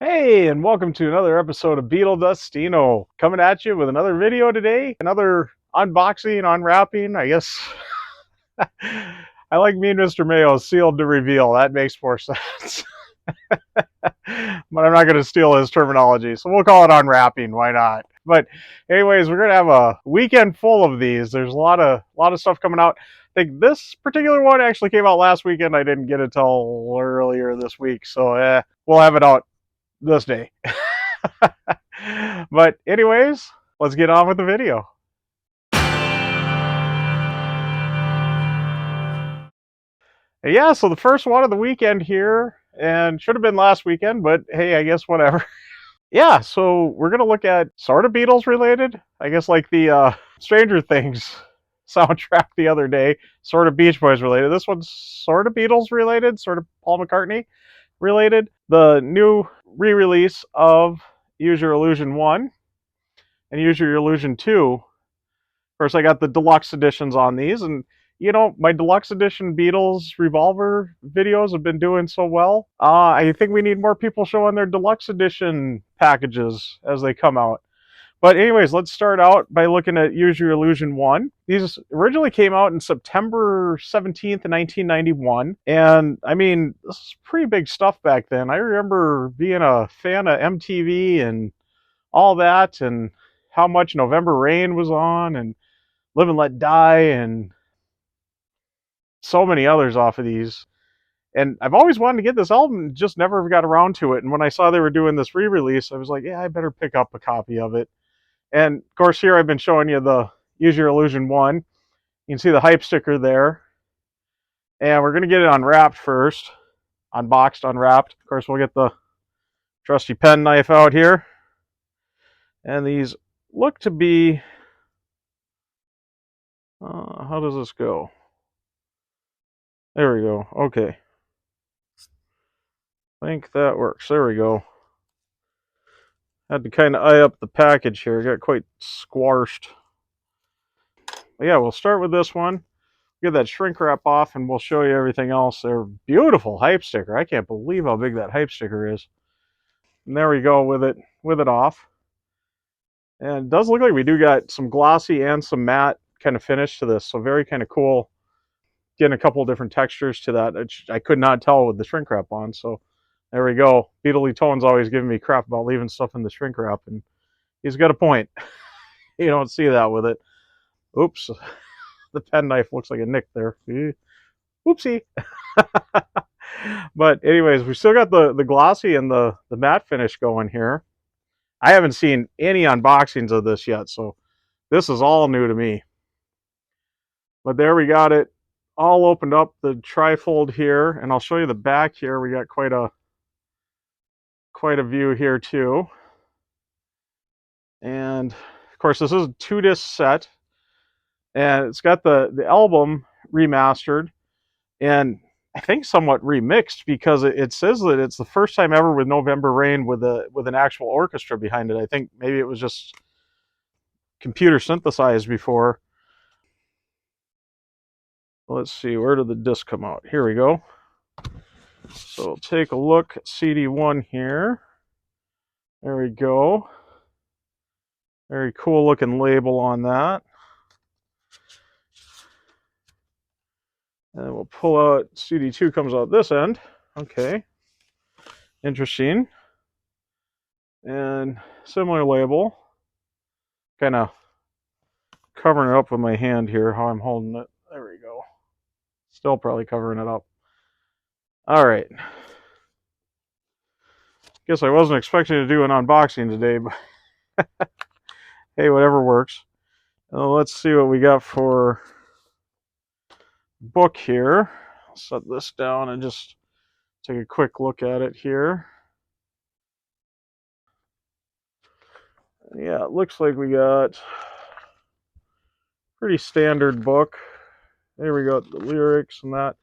Hey, and welcome to another episode of Beetle Dustino. Coming at you with another video today, another unboxing, unwrapping. I guess I like me and Mr. Mayo sealed to reveal. That makes more sense. But I'm not going to steal his terminology, so we'll call it unwrapping. Why not? But anyways, we're going to have a weekend full of these. There's a lot of stuff coming out. I think this particular one actually came out last weekend. I didn't get it till earlier this week, so we'll have it out this day. But anyways, let's get on with the video. Yeah, so the first one of the weekend here, and should have been last weekend, but hey, I guess whatever. Yeah, so we're gonna look at sort of Beatles related. I guess like the Stranger Things soundtrack the other day, sort of Beach Boys related. This one's sort of Beatles related, sort of Paul McCartney related. The new re-release of Use Your Illusion 1 and Use Your Illusion 2. Of course, I got the deluxe editions on these, and my deluxe edition Beatles Revolver videos have been doing so well. I think we need more people showing their deluxe edition packages as they come out. But anyways, let's start out by looking at Use Your Illusion 1. These originally came out in September 17th, 1991. And I mean, this is pretty big stuff back then. I remember being a fan of MTV and all that, and how much November Rain was on, and Live and Let Die, and so many others off of these. And I've always wanted to get this album, just never got around to it. And when I saw they were doing this re-release, I was like, yeah, I better pick up a copy of it. And of course, here I've been showing you the Use Your Illusion 1. You can see the hype sticker there. And we're going to get it unwrapped first. Unboxed, unwrapped. Of course, we'll get the trusty pen knife out here. And these look to be... how does this go? There we go. Okay. I think that works. There we go. Had to kind of eye up the package here. Got quite squashed. But yeah, we'll start with this one. Get that shrink wrap off, and we'll show you everything else. They're beautiful hype sticker. I can't believe how big that hype sticker is. And there we go with it off. And it does look like we do got some glossy and some matte kind of finish to this. So very kind of cool. Getting a couple of different textures to that, which I could not tell with the shrink wrap on. So there we go. Beatley Tone's always giving me crap about leaving stuff in the shrink wrap, and he's got a point. You don't see that with it. Oops. The pen knife looks like a nick there. Oopsie. But anyways, we still got the glossy and the matte finish going here. I haven't seen any unboxings of this yet, so this is all new to me. But there we got it all opened up, the trifold here, and I'll show you the back here. We got quite a view here too. And of course, this is a 2-disc set, and it's got the album remastered, and I think somewhat remixed, because it says that it's the first time ever with November Rain with an actual orchestra behind it. I think maybe it was just computer synthesized before. Let's see, where did the disc come out? Here we go. So we'll take a look at CD1 here. There we go. Very cool looking label on that. And we'll pull out, CD2 comes out this end. Okay. Interesting. And similar label. Kind of covering it up with my hand here, how I'm holding it. There we go. Still probably covering it up. All right. Guess I wasn't expecting to do an unboxing today, but hey, whatever works. Let's see what we got for book here. I'll set this down and just take a quick look at it here. Yeah, it looks like we got pretty standard book. There we go, the lyrics and that.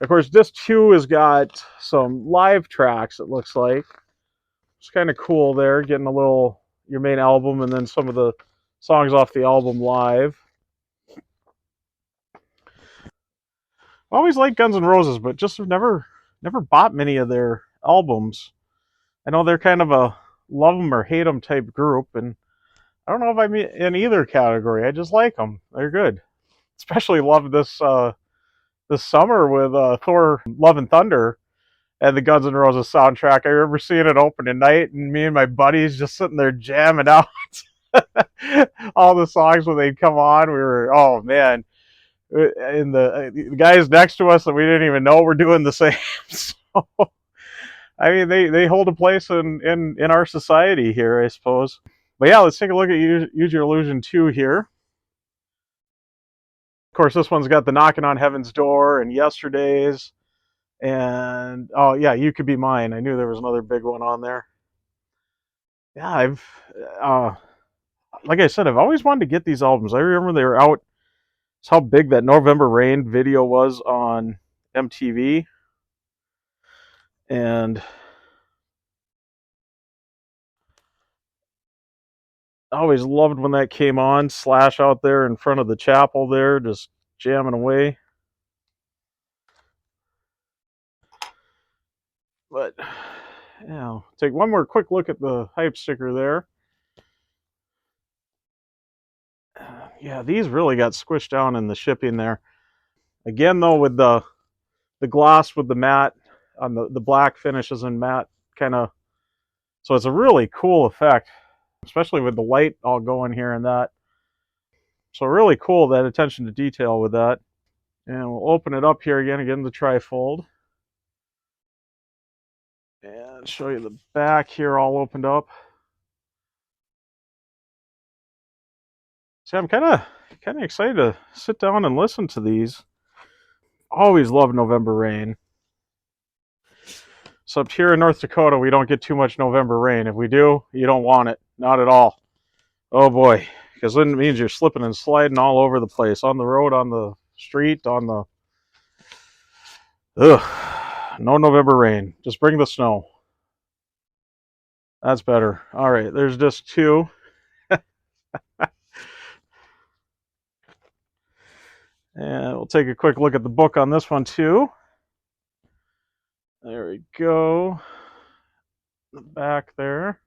Of course, disc 2 has got some live tracks, it looks like. It's kind of cool there, getting a little, your main album and then some of the songs off the album live. I always liked Guns N' Roses, but just have never bought many of their albums. I know they're kind of a love them or hate them type group, and I don't know if I'm in either category. I just like them. They're good. Especially love this summer with Thor: Love and Thunder and the Guns N' Roses soundtrack. I remember seeing it open at night, and me and my buddies just sitting there jamming out all the songs when they'd come on. We were, oh man, and the guys next to us that we didn't even know were doing the same. So, I mean, they hold a place in our society here, I suppose. But yeah, let's take a look at Use Your Illusion 2 here. Of course, this one's got the Knocking on Heaven's Door and Yesterday's. And oh yeah, You Could Be Mine. I knew there was another big one on there. Yeah, uh, like I said, I've always wanted to get these albums. I remember they were out. It's how big that November Rain video was on MTV, and I always loved when that came on. Slash out there in front of the chapel there, just jamming away. But yeah, take one more quick look at the hype sticker there. Yeah, these really got squished down in the shipping there. Again, though, with the gloss with the matte on the black finishes and matte kind of, so it's a really cool effect, especially with the light all going here and that. So really cool, that attention to detail with that. And we'll open it up here again the trifold. And show you the back here all opened up. See, I'm kind of excited to sit down and listen to these. Always love November Rain. Except here in North Dakota, we don't get too much November rain. If we do, you don't want it. Not at all. Oh boy. Because then it means you're slipping and sliding all over the place. On the road, on the street, on the... Ugh. No November rain. Just bring the snow. That's better. All right, there's just two. And we'll take a quick look at the book on this one too. There we go. The back there.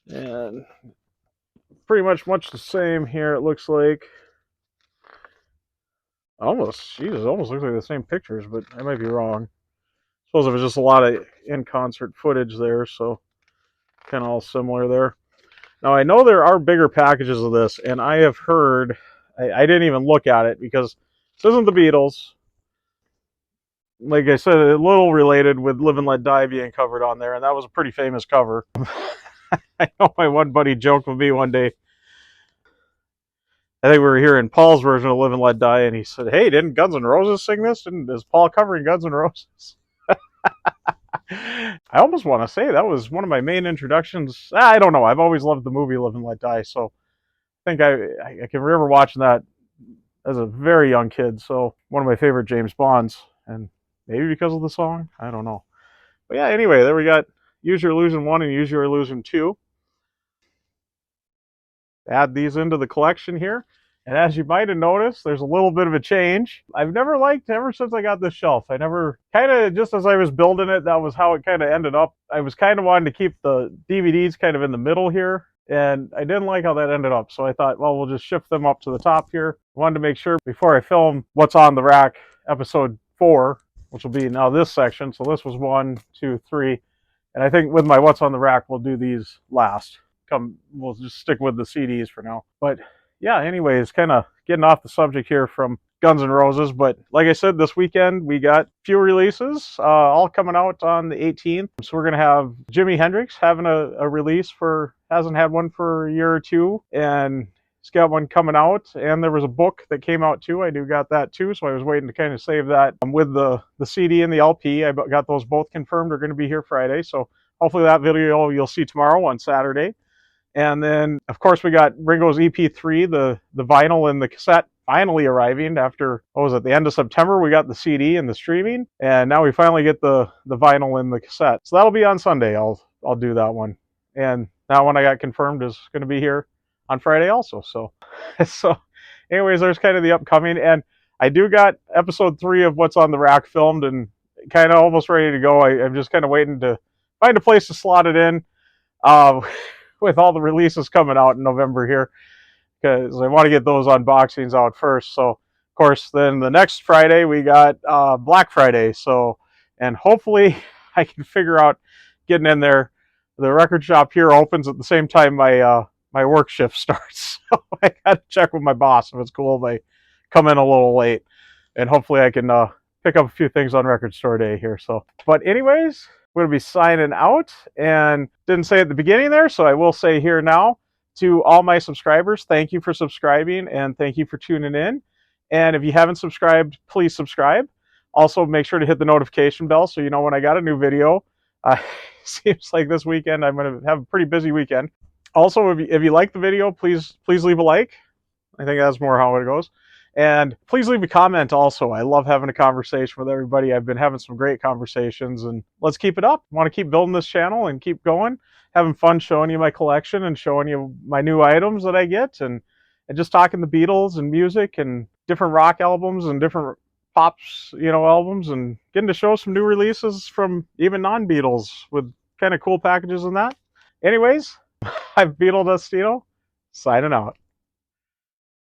And pretty much the same here, it looks like. Almost, Jesus, almost looks like the same pictures, but I might be wrong. I suppose it was just a lot of in-concert footage there, so kind of all similar there. Now, I know there are bigger packages of this, and I have heard, I didn't even look at it because this isn't the Beatles. Like I said, a little related with Live and Let Die being covered on there, and that was a pretty famous cover. I know my one buddy joked with me one day. I think we were hearing Paul's version of Live and Let Die, and he said, "Hey, didn't Guns N' Roses sing this? Is Paul covering Guns N' Roses?" I almost want to say that was one of my main introductions. I don't know. I've always loved the movie Live and Let Die, so I think I can remember watching that as a very young kid. So one of my favorite James Bonds, and maybe because of the song, I don't know. But yeah, anyway, there we got Use Your Illusion 1 and Use Your Illusion 2. Add these into the collection here. And as you might have noticed, there's a little bit of a change. I've never liked, ever since I got this shelf, I never, kind of just as I was building it, that was how it kind of ended up. I was kind of wanting to keep the DVDs kind of in the middle here, and I didn't like how that ended up. So I thought, well, we'll just shift them up to the top here. I wanted to make sure before I film What's on the Rack episode 4, which will be now this section. So this was 1, 2, 3. And I think with my What's on the Rack, we'll do these last. We'll just stick with the CDs for now. But yeah, anyways, kind of getting off the subject here from Guns N' Roses, but like I said, this weekend we got a few releases, all coming out on the 18th. So we're gonna have Jimi Hendrix having a release hasn't had one for a year or two, and he's got one coming out. And there was a book that came out too. I got that too, so I was waiting to kind of save that with the CD and the LP. I got those both confirmed. Are going to be here Friday, so hopefully that video you'll see tomorrow on Saturday. And then, of course, we got Ringo's EP3, the vinyl and the cassette finally arriving after, what was it, the end of September. We got the CD and the streaming, and now we finally get the vinyl and the cassette. So that'll be on Sunday. I'll do that one. And that one I got confirmed is going to be here on Friday also. So anyways, there's kind of the upcoming. And I do got episode 3 of What's on the Rack filmed and kind of almost ready to go. I'm just kind of waiting to find a place to slot it in uh, with all the releases coming out in November here, because I want to get those unboxings out first. So, of course, then the next Friday we got Black Friday. So, and hopefully I can figure out getting in there. The record shop here opens at the same time my work shift starts. So I got to check with my boss if it's cool if I come in a little late, and hopefully I can pick up a few things on Record Store Day here. So, but anyways, I'm going to be signing out, and didn't say at the beginning there, so I will say here now to all my subscribers, thank you for subscribing and thank you for tuning in. And if you haven't subscribed, please subscribe. Also, make sure to hit the notification bell so you know when I got a new video. Seems like this weekend I'm going to have a pretty busy weekend. Also, if you like the video, please leave a like. I think that's more how it goes. And please leave a comment also. I love having a conversation with everybody. I've been having some great conversations, and let's keep it up. I want to keep building this channel and keep going, having fun showing you my collection and showing you my new items that I get, and just talking the Beatles and music and different rock albums and different pops, albums, and getting to show some new releases from even non-Beatles with kind of cool packages and that. Anyways, I'm Beatle Dustino, signing out.